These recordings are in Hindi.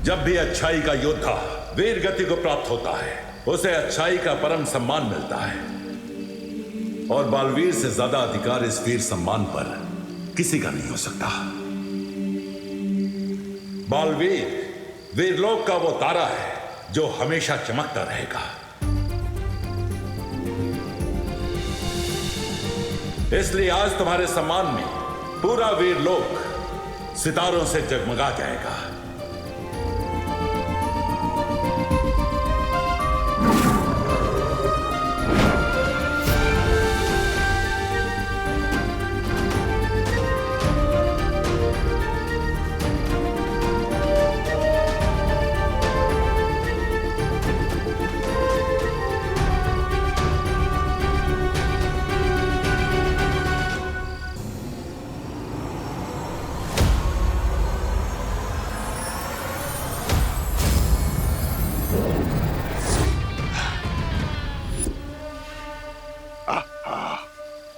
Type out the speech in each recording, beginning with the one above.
जब भी अच्छाई का योद्धा वीर गति को प्राप्त होता है, उसे अच्छाई का परम सम्मान मिलता है। और बालवीर से ज्यादा अधिकार इस वीर सम्मान पर किसी का नहीं हो सकता। बालवीर वीरलोक का वो तारा है जो हमेशा चमकता रहेगा। इसलिए आज तुम्हारे सम्मान में पूरा वीरलोक सितारों से जगमगा जाएगा।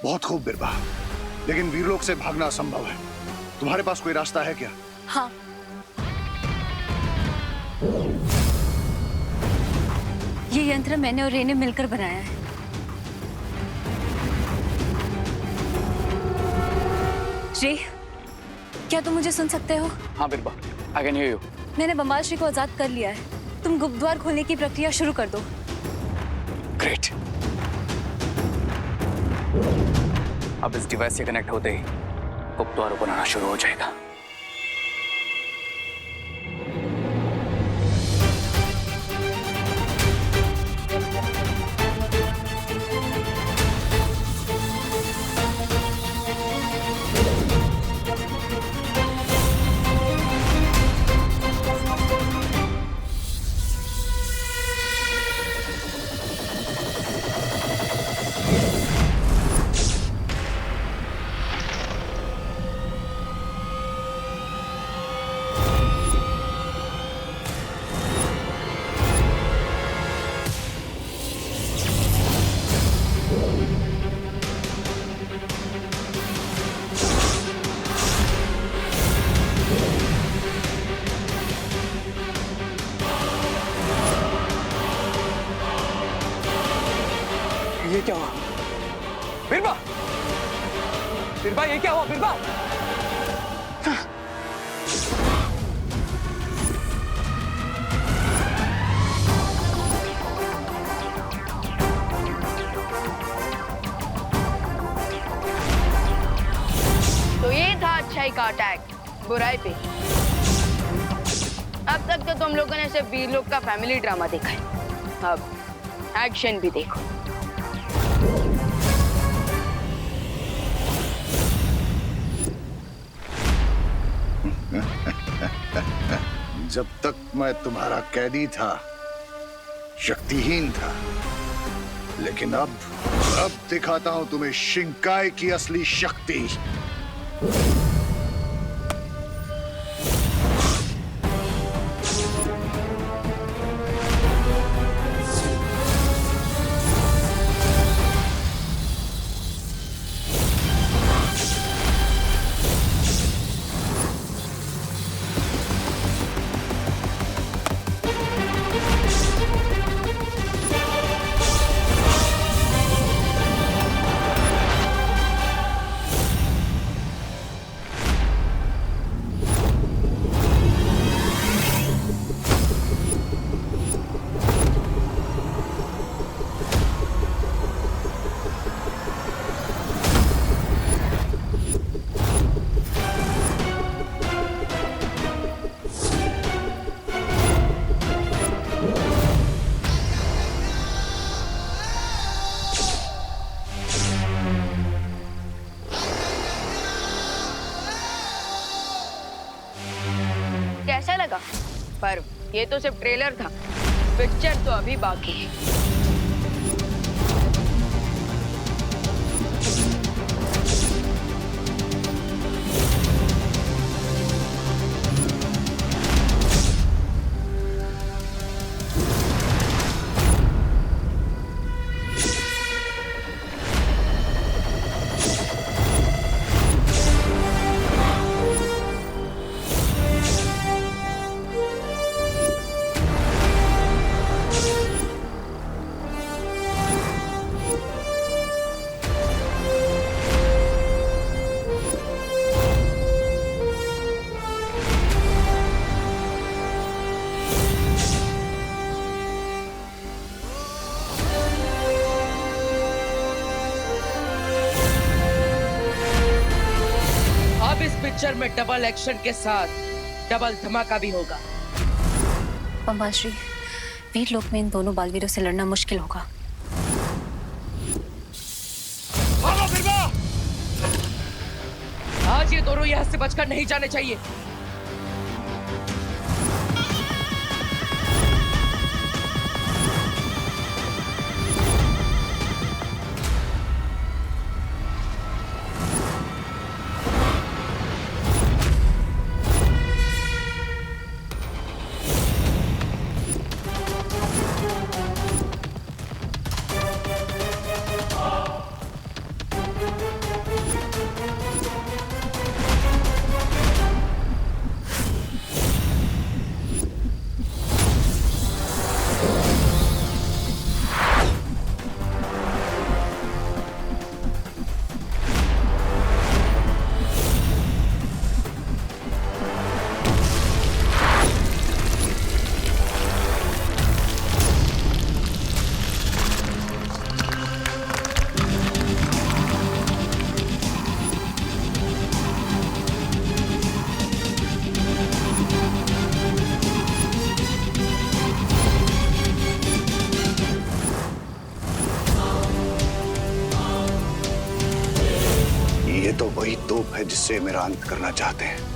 बहुत खूब बिरबा, लेकिन वीरलोक से भागना असंभव है। तुम्हारे पास कोई रास्ता है क्या? हाँ, ये यंत्र मैंने और रे ने मिलकर बनाया है। रे, क्या तुम मुझे सुन सकते हो? हाँ बिरबा, I can hear you. मैंने बमाल को आजाद कर लिया है। तुम गुप्त द्वार खोलने की प्रक्रिया शुरू कर दो। ग्रेट। अब इस डिवाइस से कनेक्ट होते ही गुप्त द्वार ओपन होना शुरू हो जाएगा। ये क्या हुआ? बिरबा! बिरबा, ये क्या हुआ बिरबा? तो ये था अच्छाई का अटैक बुराई पे। अब तक तो तुम लोगों ने सिर्फ वीरलोक का फैमिली ड्रामा देखा है, अब एक्शन भी देखो। जब तक मैं तुम्हारा कैदी था, शक्तिहीन था, लेकिन अब दिखाता हूं तुम्हें शिंकाई की असली शक्ति। कैसा लगा? पर ये तो सिर्फ ट्रेलर था, पिक्चर तो अभी बाकी है। पिक्चर में डबल एक्शन के साथ डबल धमाका भी होगा। पंबाश्री, वीर लोक में इन दोनों बालवीरों से लड़ना मुश्किल होगा। भागो बिरबा! आज ये दोनों यहाँ से बचकर नहीं जाने चाहिए। ये तो वही तोप है जिससे मेरा अंत करना चाहते हैं।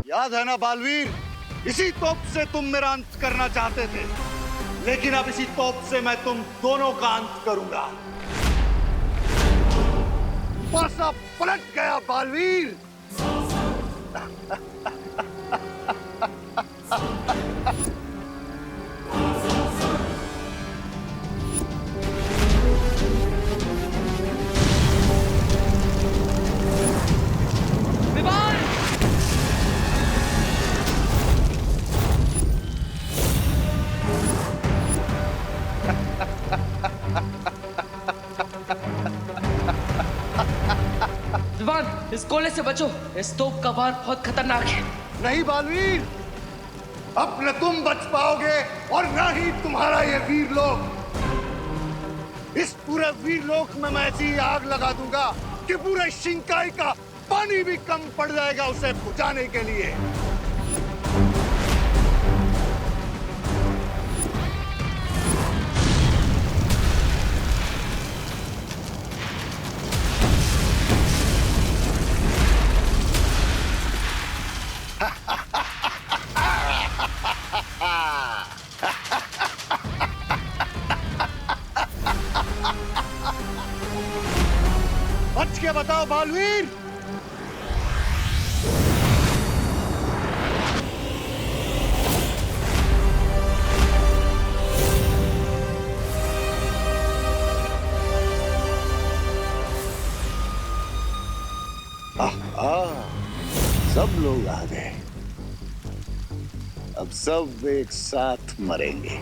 याद है ना बालवीर, इसी तोप से तुम मेरा अंत करना चाहते थे, लेकिन अब इसी तोप से मैं तुम दोनों का अंत करूंगा। पासा पलट गया बालवीर। इस गोले से बचो, इस तोप का वार बहुत खतरनाक है। नहीं बालवीर, अब न तुम बच पाओगे और न ही तुम्हारा ये वीर लोक। इस पूरे वीर लोक में मैं ऐसी आग लगा दूंगा कि पूरे शिंकाई का पानी भी कम पड़ जाएगा उसे बुझाने के लिए। बच के बताओ बालवीर। सब लोग आ गए, अब सब एक साथ मरेंगे।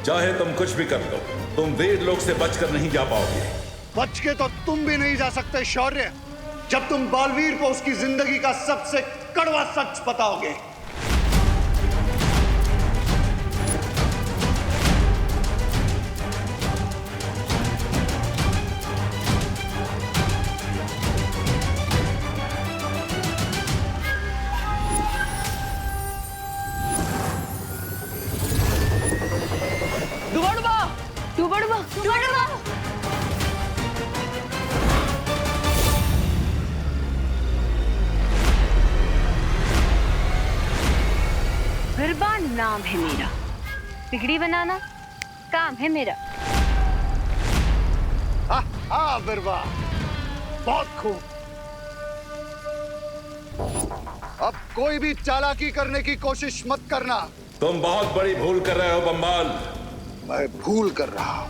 चाहे तुम कुछ भी कर लो, तुम वीर लोग से बचकर नहीं जा पाओगे। बच के तो तुम भी नहीं जा सकते शौर्य, जब तुम बालवीर को उसकी जिंदगी का सबसे कड़वा सच बताओगे। बिरबा नाम है मेरा, बिगड़ी बनाना काम है मेरा। हाँ बिरबा, बहुत खूब। अब कोई भी चालाकी करने की कोशिश मत करना। तुम बहुत बड़ी भूल कर रहे हो बम्बाल। मैं भूल कर रहा हूं,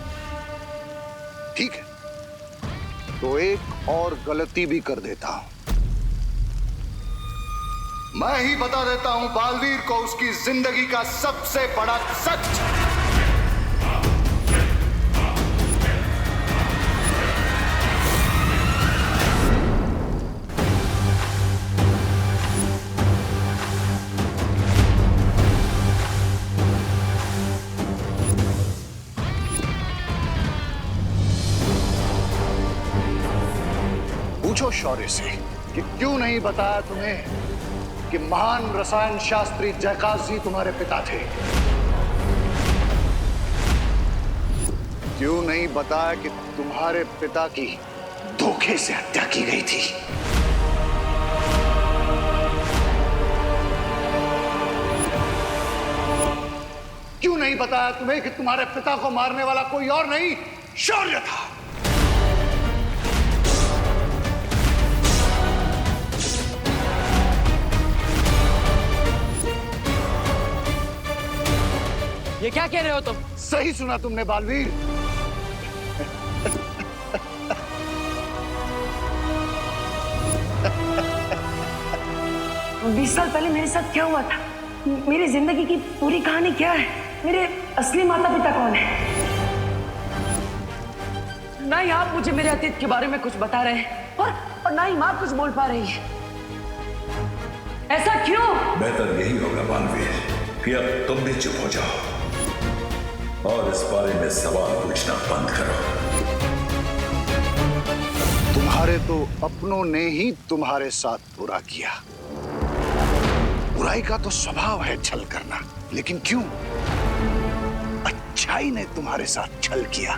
ठीक है, तो एक और गलती भी कर देता हूं। मैं ही बता देता हूं बालवीर को उसकी जिंदगी का सबसे बड़ा सच। पूछो शौर्य से कि क्यों नहीं बताया तुम्हें कि महान रसायन शास्त्री जयकाश जी तुम्हारे पिता थे। क्यों नहीं बताया कि तुम्हारे पिता की धोखे से हत्या की गई थी। क्यों नहीं बताया तुम्हें कि तुम्हारे पिता को मारने वाला कोई और नहीं, शौर्य था। ये क्या कह रहे हो तुम? सही सुना तुमने बालवीर। 20 साल पहले मेरे साथ क्या हुआ था, मेरी जिंदगी की पूरी कहानी क्या है, मेरे असली माता पिता कौन है। ना ही आप मुझे मेरे अतीत के बारे में कुछ बता रहे हैं और ना ही माँ कुछ बोल पा रही है। ऐसा क्यों? बेहतर यही होगा बालवीर कि अब तुम भी चुप हो जाओ और इस बारे में सवाल पूछना बंद करो। तुम्हारे तो अपनों ने ही तुम्हारे साथ बुरा किया। बुराई का तो स्वभाव है छल करना, लेकिन क्यों अच्छाई ने तुम्हारे साथ छल किया।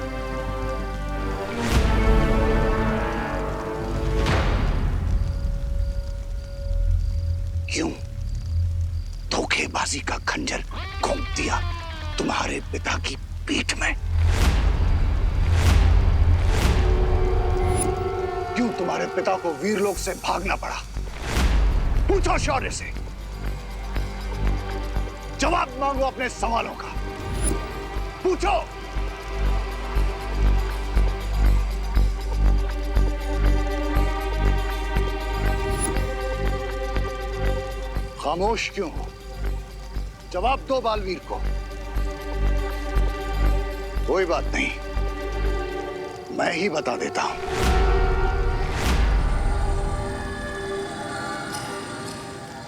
क्यों धोखेबाजी का खंजर घोंप दिया तुम्हारे पिता की पीठ में। क्यों तुम्हारे पिता को वीरलोक से भागना पड़ा। पूछो शौर्य से, जवाब मांगो अपने सवालों का। पूछो। खामोश क्यों हो? जवाब दो बालवीर को। कोई बात नहीं, मैं ही बता देता हूं।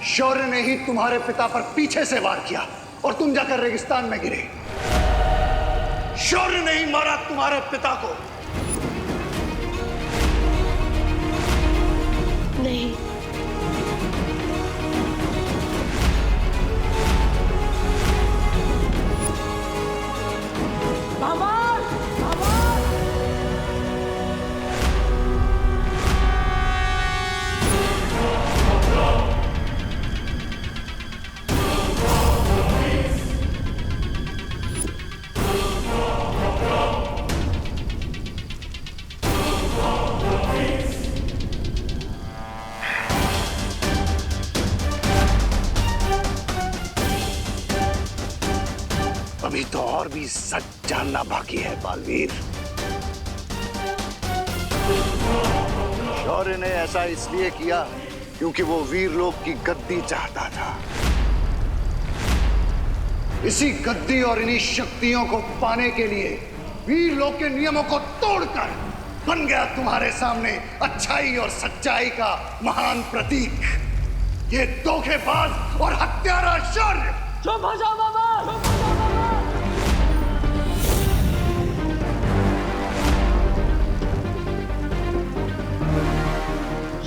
शौर्य ने ही तुम्हारे पिता पर पीछे से वार किया और तुम जाकर रेगिस्तान में गिरे। शौर्य ने ही मारा तुम्हारे पिता को। नहीं, अभी तो और भी सच जानना बाकी है बालवीर। शौर्य ने ऐसा इसलिए किया क्योंकि वो वीरलोक की गद्दी चाहता था। इसी गद्दी और इन्हीं शक्तियों को पाने के लिए वीरलोक के नियमों को तोड़कर बन गया तुम्हारे सामने अच्छाई और सच्चाई का महान प्रतीक, ये धोखेबाज और हत्यारा शौर्य। चुप हो जाओ बाबा।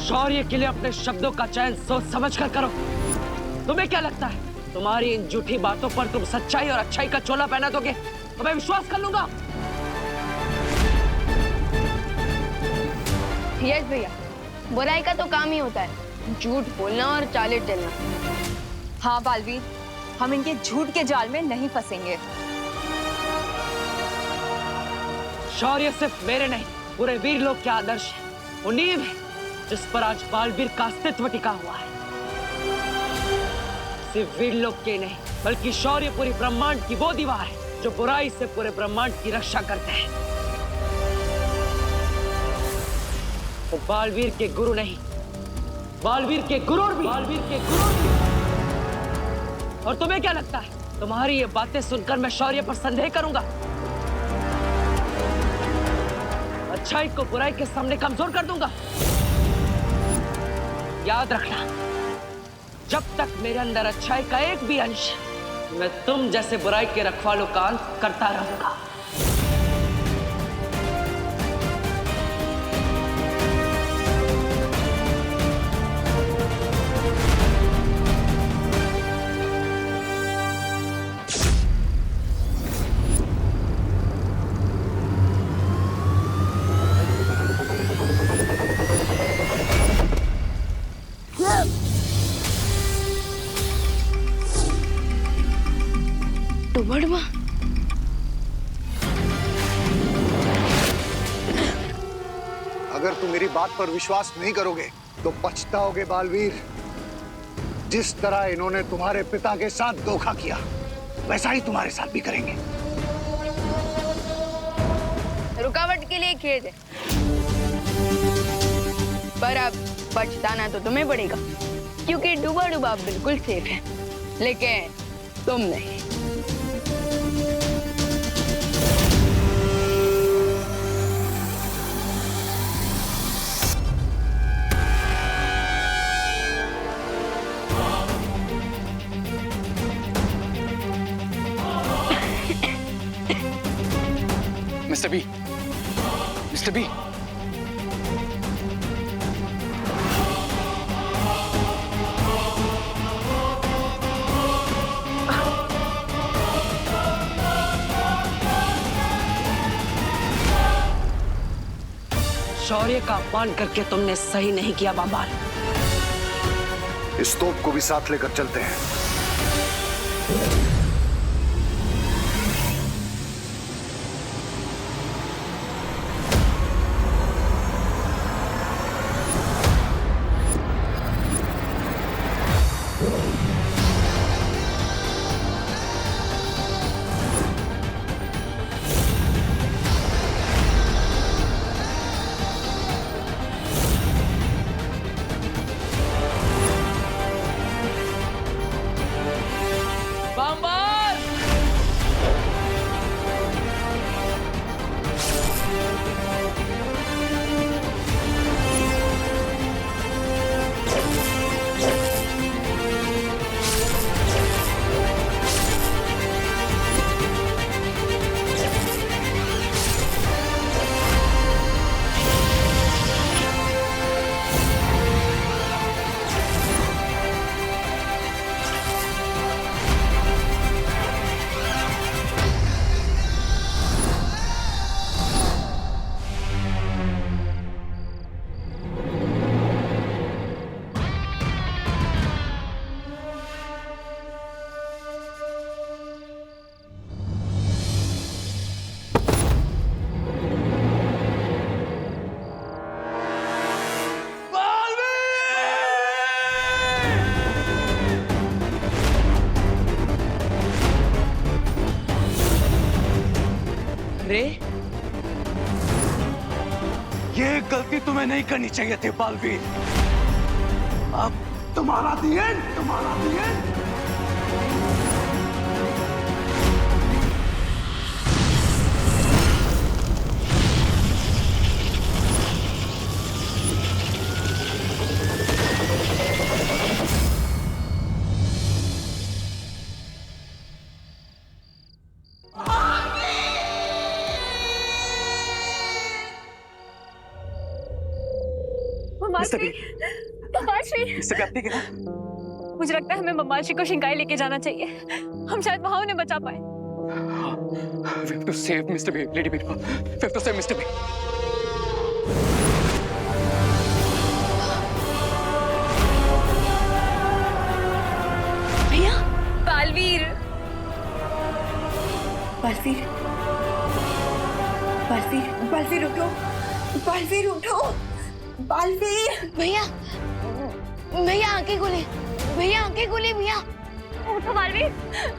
शौर्य के लिए अपने शब्दों का चयन सोच समझ कर करो। तुम्हें क्या लगता है तुम्हारी इन झूठी बातों पर तुम सच्चाई और अच्छाई का चोला पहना दोगे तो मैं विश्वास कर लूंगा? यस भैया, बुराई का तो काम ही होता है झूठ बोलना और चाले चलना। हाँ बालवीर, हम इनके झूठ के जाल में नहीं फंसेंगे। शौर्य सिर्फ मेरे नहीं पूरे वीरलोक के आदर्श है, वो नींव है जिस पर आज बालवीर का अस्तित्व टिका हुआ है। सिर्फ वीरलोक के नहीं बल्कि शौर्य पूरी ब्रह्मांड की वो दीवार है जो बुराई से पूरे ब्रह्मांड की रक्षा करते हैं। वो बालवीर के गुरु नहीं, बालवीर के गुरूर भी। और तुम्हें क्या लगता है तुम्हारी ये बातें सुनकर मैं शौर्य पर संदेह करूंगा? अच्छाई को बुराई के सामने कमजोर कर दूंगा? याद रखना, जब तक मेरे अंदर अच्छाई का एक भी अंश, मैं तुम जैसे बुराई के रखवालों का अंत करता रहूंगा। डुबड़वा, अगर तुम मेरी बात पर विश्वास नहीं करोगे तो पछताओगे बालवीर। जिस तरह इन्होंने तुम्हारे पिता के साथ धोखा किया वैसा ही तुम्हारे साथ भी करेंगे। रुकावट के लिए खेद है, पर अब पछताना तो तुम्हें पड़ेगा क्योंकि डूबा डूबा बिल्कुल सेफ है, लेकिन तुम नहीं। मिस्टर बी, मिस्टर बी, शौर्य का अपमान करके तुमने सही नहीं किया बाबाल। इस तोप को भी साथ लेकर चलते हैं। रे? ये गलती तुम्हें नहीं करनी चाहिए थी बालवीर। अब तुम्हारा दी एंड, तुम्हारा दी एंड। ममाश्री, ममाश्री, मिस्टर बी आप ठीक है ना? मुझे लगता है हमें ममाश्री को शिंकाई लेके जाना चाहिए। हम शायद वहां उन्हें बचा पाए। We have to save Mr. B, Lady B. We have to save Mr. B. भैया, बालवीर, बालवीर, बालवीर, बालवीर उठो, बालवीर उठो, बालवीर। भैया, भैया आंखें खोले, भैया आंखें खोले, भैया उठो बालवीर,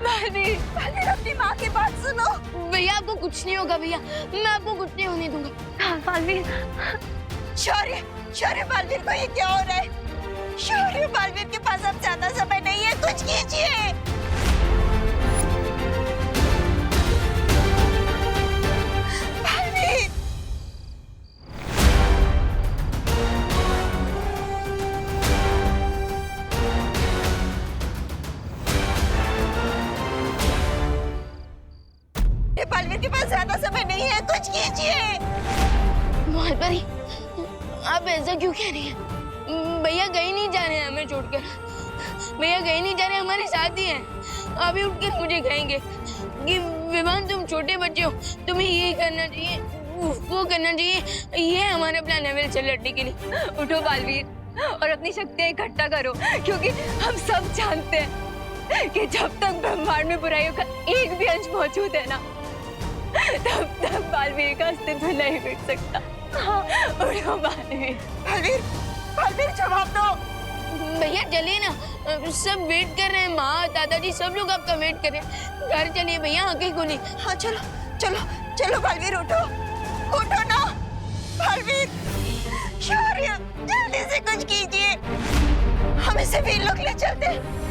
बालवीर, बालवीर अपनी माँ की बात सुनो। भैया आपको कुछ नहीं होगा भैया, मैं आपको कुछ नहीं होने दूंगा। हाँ, बालवीर, शौर्य, शौर्य बालवीर को ये क्या हो रहा है? शौर्य बालवीर के पास अब ज्यादा समय नहीं है, कुछ कीजिए। बालवीर, बालवीर के पास ज्यादा समय नहीं है, कुछ कीजिए। मालपरी, आप ऐसा क्यों कह रही हैं? भैया कहीं नहीं जा रहे हैं हमें छोड़कर, भैया कहीं नहीं जा रहे, हमारे साथ ही हैं। अभी उठ के मुझे कहेंगे कि विमान तुम छोटे बच्चे हो, तुम्हें ये करना चाहिए, वो करना चाहिए। ये हमारा प्लान है वेल से लड़ने के लिए। उठो बालवीर और अपनी शक्तियाँ इकट्ठा करो, क्योंकि हम सब जानते हैं कि जब तक ब्रह्मांड में बुराइयों का एक भी अंश मौजूद है ना, तब तक बालवीर का अस्तित्व नहीं मिट सकता। हाँ, उठो बालवीर। बालवीर, बालवीर जवाब दो। भैया चलिए ना, सब वेट कर रहे हैं, माँ दादाजी सब लोग आपका वेट कर रहे हैं। घर चलिए भैया, आंखें खोलिए। हाँ चलो, चलो, चलो बालवीर उठो, उठो ना। बालवीर, शौर्य जल्दी से कुछ कीजिए, हम इसे वीर लोग ले चलते हैं।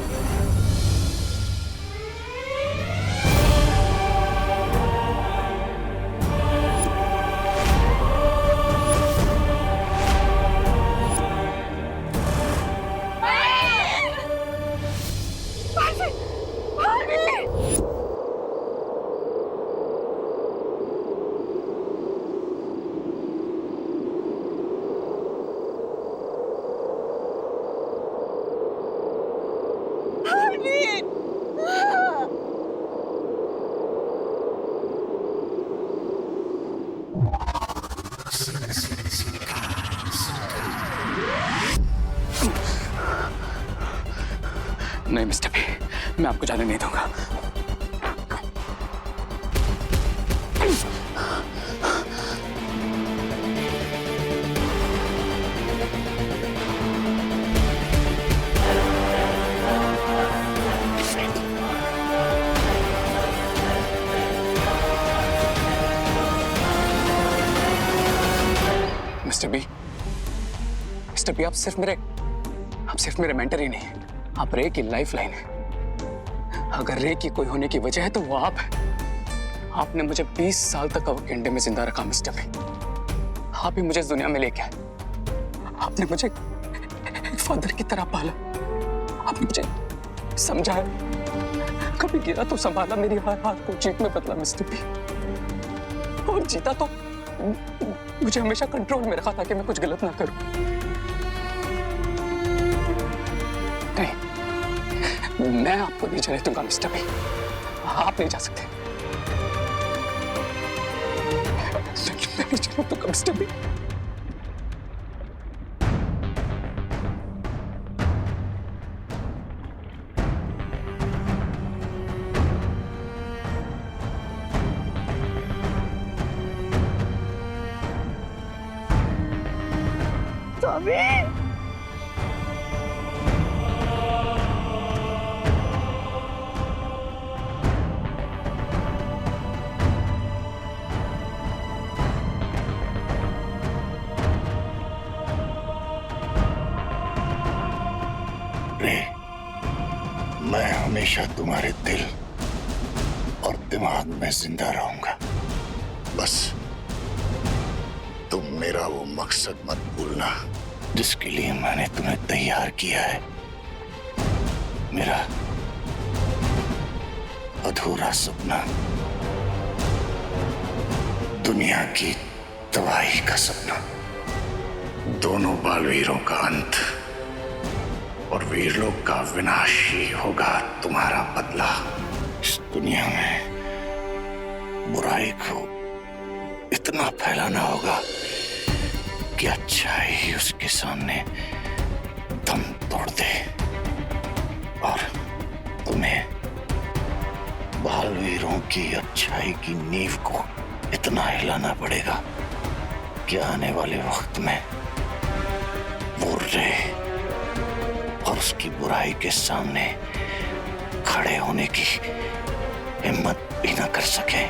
नहीं मिस्टर बी, मैं आपको जाने नहीं दूंगा। मिस्टर बी, आप सिर्फ मेरे मेंटर ही नहीं, आप रे की लाइफ लाइन है। अगर रे की कोई होने की वजह है तो वो आप है। आपने मुझे 20 साल तक अवकेंडे में जिंदा रखा मिस्टर बी। आप ही मुझे इस दुनिया में लेके आए। आपने मुझे एक फादर की तरह पाला। आपने मुझे समझाया, कभी गिरा तो संभाला, मेरी हर हाथ को जीत में बदला मिस्टर बी। और जीता तो मुझे हमेशा कंट्रोल में रखा ताकि मैं कुछ गलत ना करूं। नहीं, मैं आपको नहीं जाने दूंगा मिस्टर बी। आप नहीं जा सकते। मैं नहीं जाने दूंगा मिस्टर बी। मैं हमेशा तुम्हारे दिल और दिमाग में जिंदा रहूंगा। बस तुम मेरा वो मकसद मत भूलना जिसके लिए मैंने तुम्हें तैयार किया है। मेरा अधूरा सपना, दुनिया की तबाही का सपना, दोनों बालवीरों का अंत और वीरलोक का विनाश ही होगा तुम्हारा बदला। इस दुनिया में बुराई को इतना फैलाना होगा कि अच्छाई ही उसके सामने दम तोड़ दे, और तुम्हें बालवीरों की अच्छाई की नींव को इतना हिलाना पड़ेगा कि आने वाले वक्त में वो रे और उसकी बुराई के सामने खड़े होने की हिम्मत भी ना कर सके।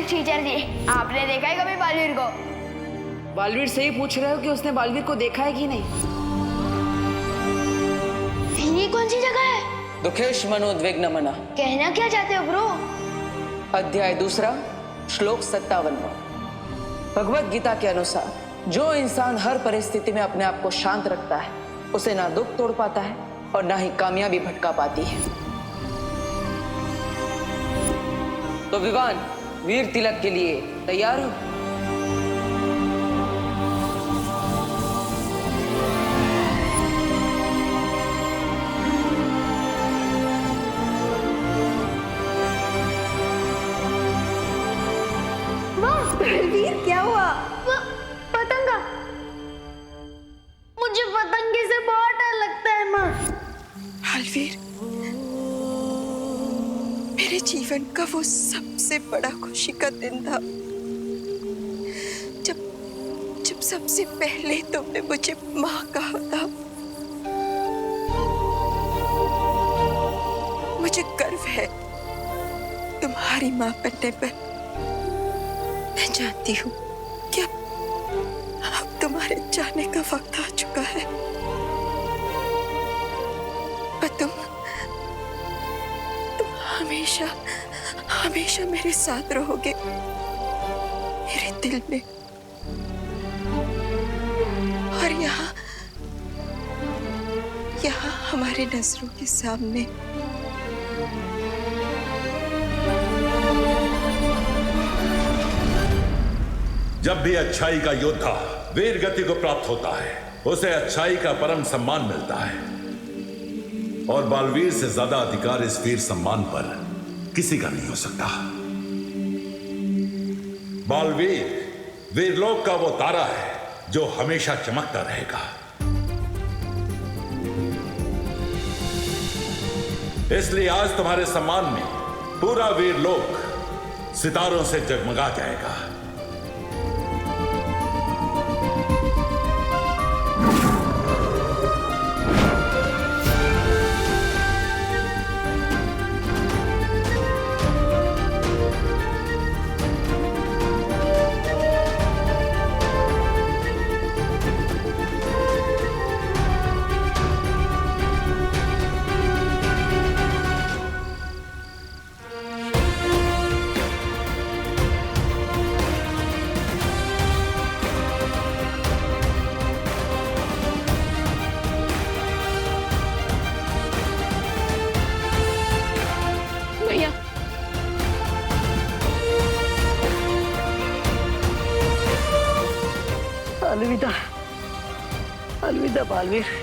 टीचर जी, आपने देखा है कभी बालवीर को? बालवीर से ही पूछ रहे हो कि उसने बालवीर को देखा है कि नहीं? ये कौन सी जगह है? दुखेश मनोद्विग्न मना। कहना क्या चाहते हो ब्रो? अध्याय 2 श्लोक 57। भगवत गीता के अनुसार जो इंसान हर परिस्थिति में अपने आप को शांत रखता है उसे ना दुख तोड़ पाता है और ना ही कामयाबी भटका पाती है। तो विवान वीर तिलक के लिए तैयार हो? बलवीर, क्या हुआ? पतंगा। मुझे पतंगे से बहुत डर लगता है माँ। बलवीर, मेरे जीवन का वो सबसे बड़ा खुशी का दिन था जब सबसे पहले तुमने मुझे माँ कहा था। मुझे गर्व है तुम्हारी माँ बनने पर। मैं जानती हूँ कि अब तुम्हारे जाने का वक्त आ चुका है, पर तुम हमेशा हमेशा मेरे साथ रहोगे, मेरे दिल में। और यहाँ हमारे नजरों के सामने जब भी अच्छाई का योद्धा वीर गति को प्राप्त होता है, उसे अच्छाई का परम सम्मान मिलता है। और बालवीर से ज्यादा अधिकार इस वीर सम्मान पर किसी का नहीं हो सकता। बालवीर वीरलोक का वो तारा है जो हमेशा चमकता रहेगा। इसलिए आज तुम्हारे सम्मान में पूरा वीरलोक सितारों से जगमगा जाएगा। भैया अलविदा, अलविदा बालवीर।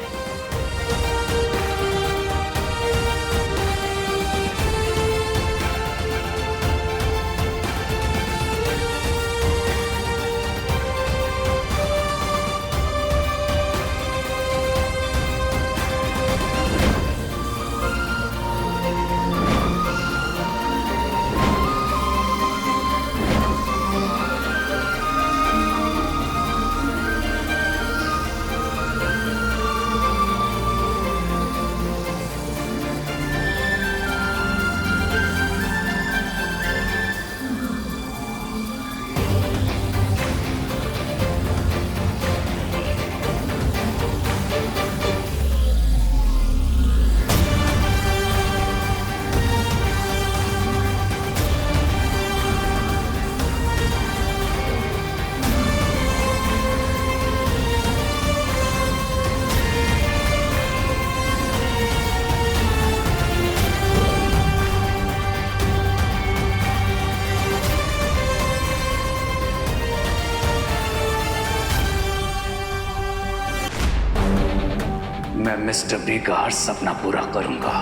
मैं मिस्टर बी का हर सपना पूरा करूंगा।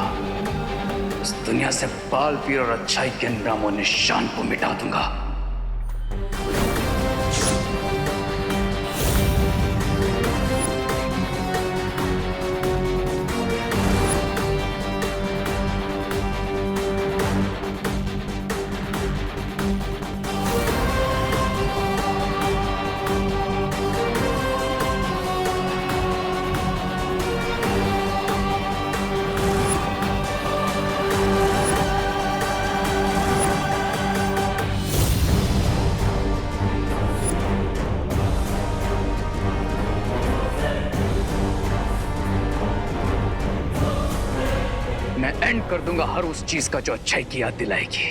इस दुनिया से बालवीर और अच्छाई के नामो निशान को मिटा दूंगा। मैं एंड कर दूंगा हर उस चीज का जो अच्छाई की याद दिलाएगी।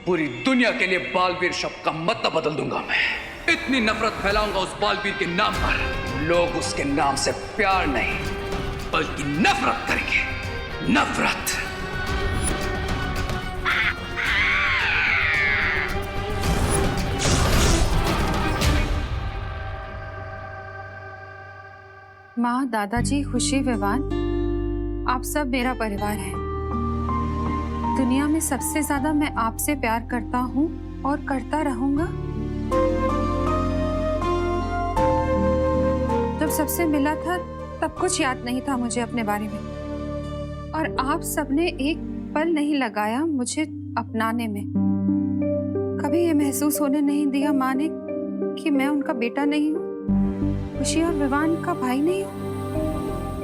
पूरी दुनिया के लिए बालवीर शब्द का मतलब बदल दूंगा। मैं इतनी नफरत फैलाऊंगा उस बालवीर के नाम पर, लोग उसके नाम से प्यार नहीं बल्कि नफरत करेंगे। नफरत। माँ, दादाजी, खुशी, विवान, आप सब मेरा परिवार है। दुनिया में सबसे ज्यादा मैं आपसे प्यार करता हूँ और करता रहूंगा। जब सबसे मिला था तब कुछ याद नहीं था मुझे अपने बारे में, और आप सबने एक पल नहीं लगाया मुझे अपनाने में। कभी ये महसूस होने नहीं दिया माँ ने कि मैं उनका बेटा नहीं हूँ, खुशी और विवान का भाई नहीं हूँ।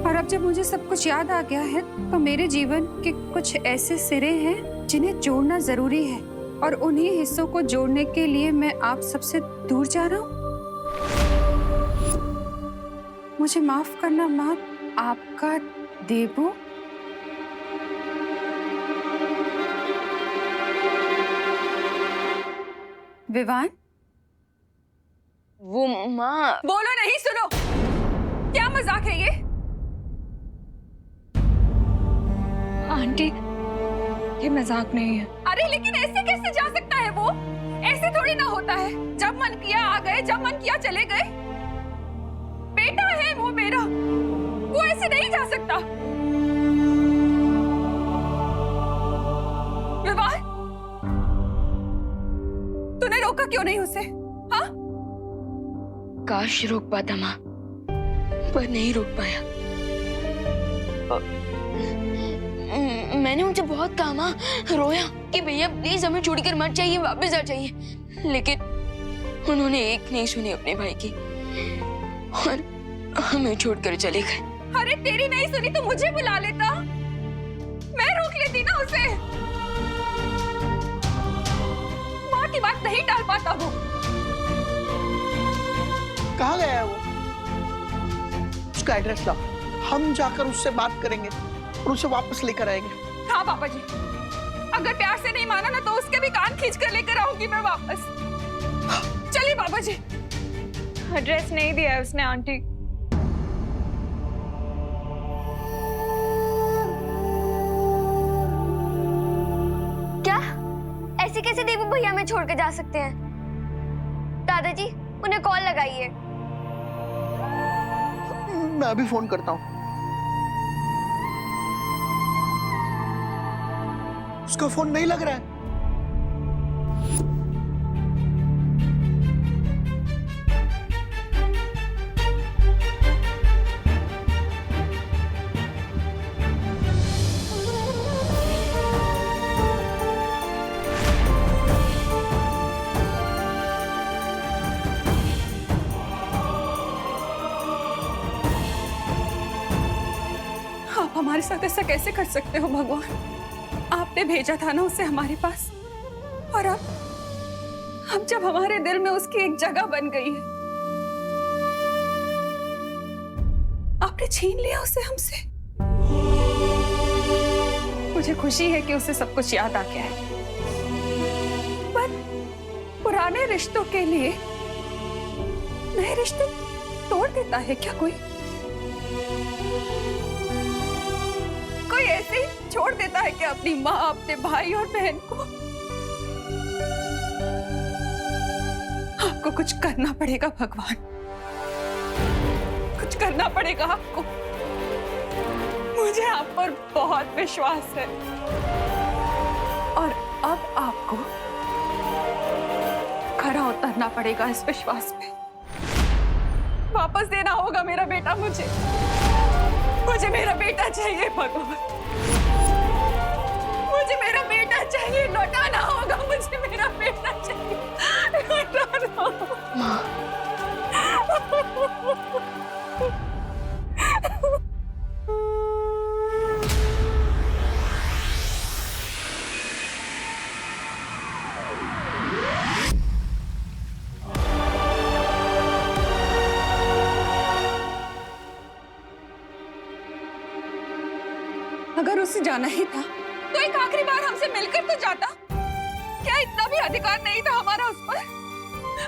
और अब जब मुझे सब कुछ याद आ गया है तो मेरे जीवन के कुछ ऐसे सिरे हैं जिन्हें जोड़ना जरूरी है, और उन्हीं हिस्सों को जोड़ने के लिए मैं आप सबसे दूर जा रहा हूँ। मुझे माफ करना माँ, आपका देबू। विवान, वो माँ। बोलो नहीं, सुनो। क्या मजाक है ये? आंटी, ये मजाक नहीं है। अरे लेकिन ऐसे कैसे जा सकता है वो? ऐसे थोड़ी ना होता है। जब मन किया आ गए, जब मन किया चले गए। बेटा है वो मेरा, वो ऐसे नहीं जा सकता। विवाह, तूने रोका क्यों नहीं उसे? हाँ? काश रोक पाता माँ, पर नहीं रोक पाया। मैंने उनसे बहुत कहा माँ, रोया कि भैया प्लीज हमें छोड़कर मत जाइए, वापस आ जाइए, लेकिन उन्होंने एक नहीं सुनी अपने भाई की और हमें छोड़कर चले गए। अरे तेरी नहीं सुनी तो मुझे बुला लेता, मैं रोक लेती ना उसे। माँ की बात नहीं टाल पाता वो। कहाँ गया है वो? उसका एड्रेस लाओ, हम जाकर उससे बात करेंगे और उसे वापस लेकर आएंगे। हाँ पापा जी, अगर प्यार से नहीं माना ना तो उसके भी कान खींच कर लेकर आऊंगी मैं वापस। चलिए पापा जी। एड्रेस नहीं दिया है उसने आंटी। क्या ऐसे कैसे देवी भैया हमें छोड़कर जा सकते हैं? दादाजी उन्हें कॉल लगाइए। मैं अभी फोन करता हूँ। उसका फोन नहीं लग रहा है। आप हमारे साथ ऐसा कैसे कर सकते हो भगवान? आपने भेजा था ना उसे हमारे पास, और अब जब हमारे दिल में उसकी एक जगह बन गई है, आपने छीन लिया उसे हमसे। मुझे खुशी है कि उसे सब कुछ याद आ गया है, पर पुराने रिश्तों के लिए नए रिश्ते तोड़ देता है क्या कोई? कोई ऐसे ही छोड़ देता है कि अपनी माँ, अपने भाई और बहन को? आपको कुछ करना पड़ेगा भगवान, कुछ करना पड़ेगा आपको। मुझे आप पर बहुत विश्वास है और अब आपको खरा उतरना पड़ेगा इस विश्वास पे। वापस देना होगा मेरा बेटा मुझे। मुझे मेरा बेटा चाहिए भगवान, मुझे मेरा बेटा चाहिए, लौटाना होगा मुझे मेरा बेटा चाहिए, लौटाना होगा। अगर उसे जाना ही था तो एक आखिरी बार हमसे मिलकर तो जाता। क्या इतना भी अधिकार नहीं था हमारा उस पर?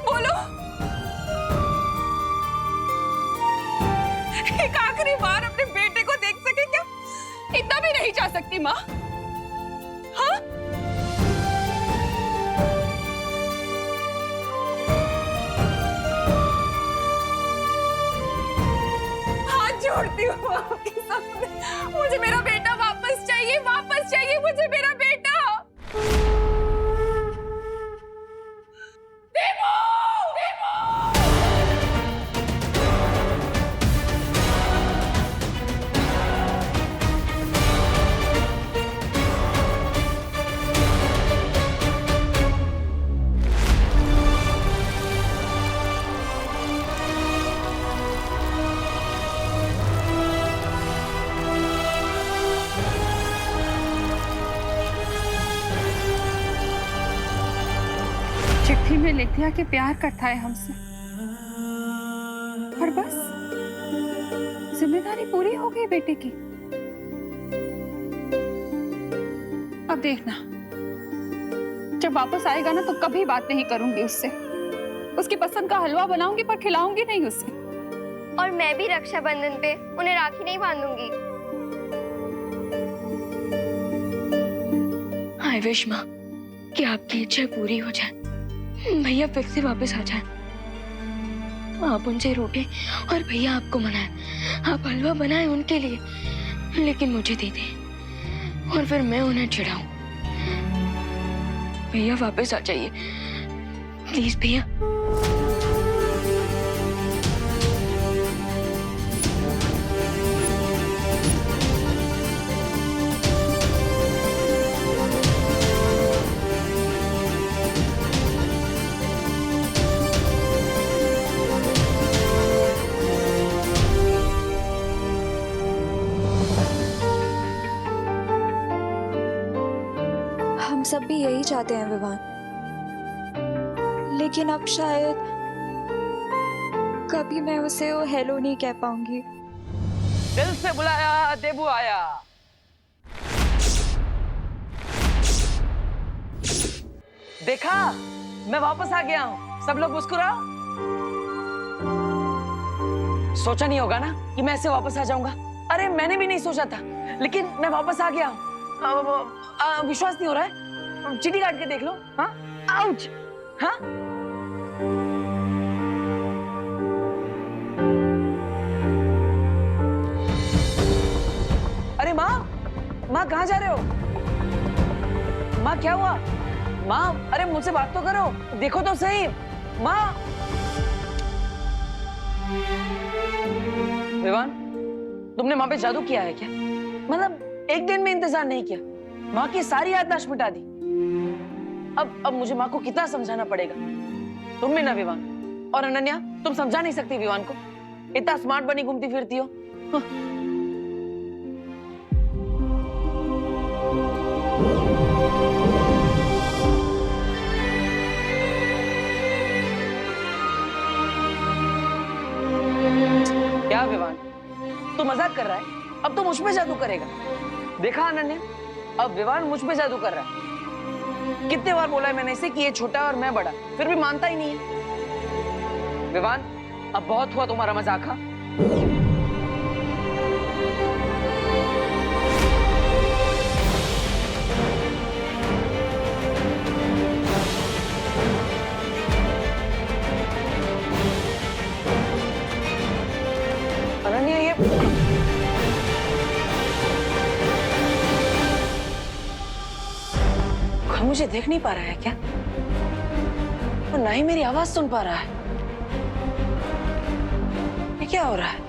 बोलो, एक आखिरी बार अपने बेटे को देख सके क्या? इतना भी नहीं चाह सकती माँ? हाँ? हाथ जोड़ती हूँ आपके सामने, मुझे मेरा बेटा वापस चाहिए, वापस चाहिए मुझे मेरा बेटा। देवो! चिट्ठी में लिख दिया कि प्यार करता है हमसे, और बस जिम्मेदारी पूरी हो गई बेटे की। अब देखना, जब वापस आएगा ना तो कभी बात नहीं करूंगी उससे। उसकी पसंद का हलवा बनाऊंगी पर खिलाऊंगी नहीं उसे। और मैं भी रक्षाबंधन पे उन्हें राखी नहीं बांधूंगी। आई विश माँ कि आपकी इच्छा पूरी हो जाए, भैया फिर से वापस आ जाए। आप उनसे रोटे और भैया आपको मनाए, आप हलवा बनाए उनके लिए, लेकिन मुझे दे दें और फिर मैं उन्हें चिढ़ाऊं। भैया वापस आ जाइए प्लीज भैया। हम सब भी यही चाहते हैं विवान, लेकिन अब शायद कभी मैं उसे वो हेलो नहीं कह पाऊंगी। दिल से बुलाया देबू आया। देखा, मैं वापस आ गया हूँ। सब लोग मुस्कुराओ। सोचा नहीं होगा ना कि मैं ऐसे वापस आ जाऊंगा। अरे मैंने भी नहीं सोचा था, लेकिन मैं वापस आ गया हूँ। विश्वास नहीं हो रहा है? चिट्ठी काट के देख लो। हाँ, आउच। हाँ, अरे माँ, माँ कहाँ जा रहे हो? माँ क्या हुआ? माँ, अरे मुझसे बात तो करो, देखो तो सही। माँ। विवान, तुमने माँ पे जादू किया है क्या? मतलब एक दिन में इंतजार नहीं किया, माँ की सारी याददाश्त मिटा दी। अब मुझे माँ को कितना समझाना पड़ेगा? तुम भी ना विवान और अनन्या, तुम समझा नहीं सकती विवान को। इतना स्मार्ट बनी घूमती फिरती हो। हाँ। क्या विवान, तू मजाक कर रहा है? अब तो मुझ पे जादू करेगा। देखा अनन्या, अब विवान मुझ पे जादू कर रहा है। कितने बार बोला है मैंने इसे कि ये छोटा और मैं बड़ा, फिर भी मानता ही नहीं है। विवान, अब बहुत हुआ तुम्हारा मजाक। हाँ, अनन्या, ये मुझे देख नहीं पा रहा है क्या? और ना ही मेरी आवाज सुन पा रहा है। ये क्या हो रहा है?